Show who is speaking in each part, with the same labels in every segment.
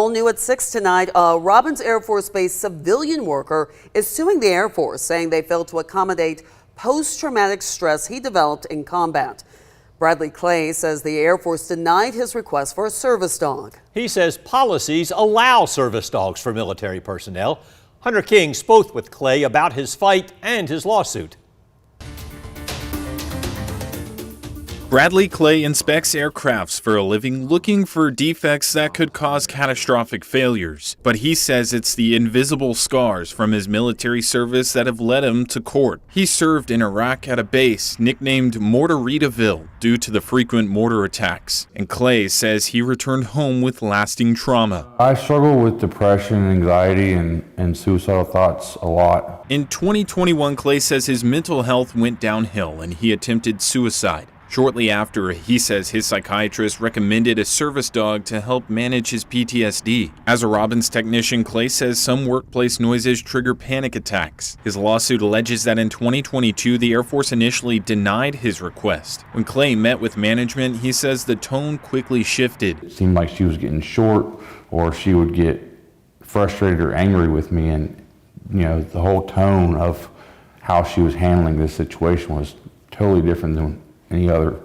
Speaker 1: All new at 6 tonight, a Robins Air Force Base civilian worker is suing the Air Force, saying they failed to accommodate post-traumatic stress he developed in combat. Bradley Clay says the Air Force denied his request for a service dog.
Speaker 2: He says policies allow service dogs for military personnel. Hunter King spoke with Clay about his fight and his lawsuit.
Speaker 3: Bradley Clay inspects aircrafts for a living, looking for defects that could cause catastrophic failures. But he says it's the invisible scars from his military service that have led him to court. He served in Iraq at a base nicknamed Mortaritaville due to the frequent mortar attacks. And Clay says he returned home with lasting trauma.
Speaker 4: I struggle with depression, anxiety, and suicidal thoughts a lot.
Speaker 3: In 2021, Clay says his mental health went downhill and he attempted suicide. Shortly after, he says his psychiatrist recommended a service dog to help manage his PTSD. As a Robins technician, Clay says some workplace noises trigger panic attacks. His lawsuit alleges that in 2022, the Air Force initially denied his request. When Clay met with management, he says the tone quickly shifted.
Speaker 4: It seemed like she was getting short, or she would get frustrated or angry with me, and the whole tone of how she was handling this situation was totally different than any other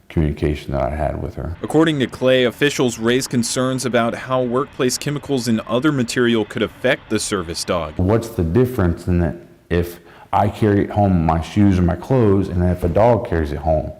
Speaker 4: communication that I had with her.
Speaker 3: According to Clay, officials raised concerns about how workplace chemicals and other material could affect the service dog.
Speaker 4: What's the difference in that if I carry it home my shoes or my clothes, and then if a dog carries it home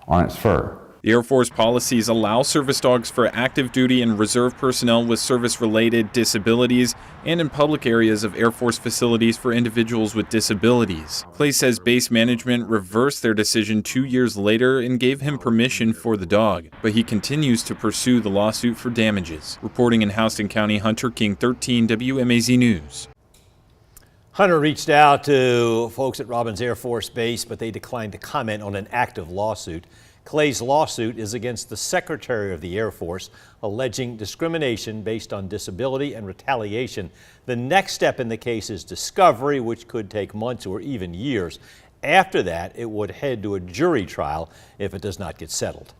Speaker 4: on its fur?
Speaker 3: The Air Force policies allow service dogs for active duty and reserve personnel with service-related disabilities and in public areas of Air Force facilities for individuals with disabilities. Clay says base management reversed their decision 2 years later and gave him permission for the dog, but he continues to pursue the lawsuit for damages. Reporting in Houston County, Hunter King, 13 WMAZ News.
Speaker 2: Hunter reached out to folks at Robins Air Force Base, but they declined to comment on an active lawsuit. Clay's lawsuit is against the Secretary of the Air Force, alleging discrimination based on disability and retaliation. The next step in the case is discovery, which could take months or even years. After that, it would head to a jury trial if it does not get settled.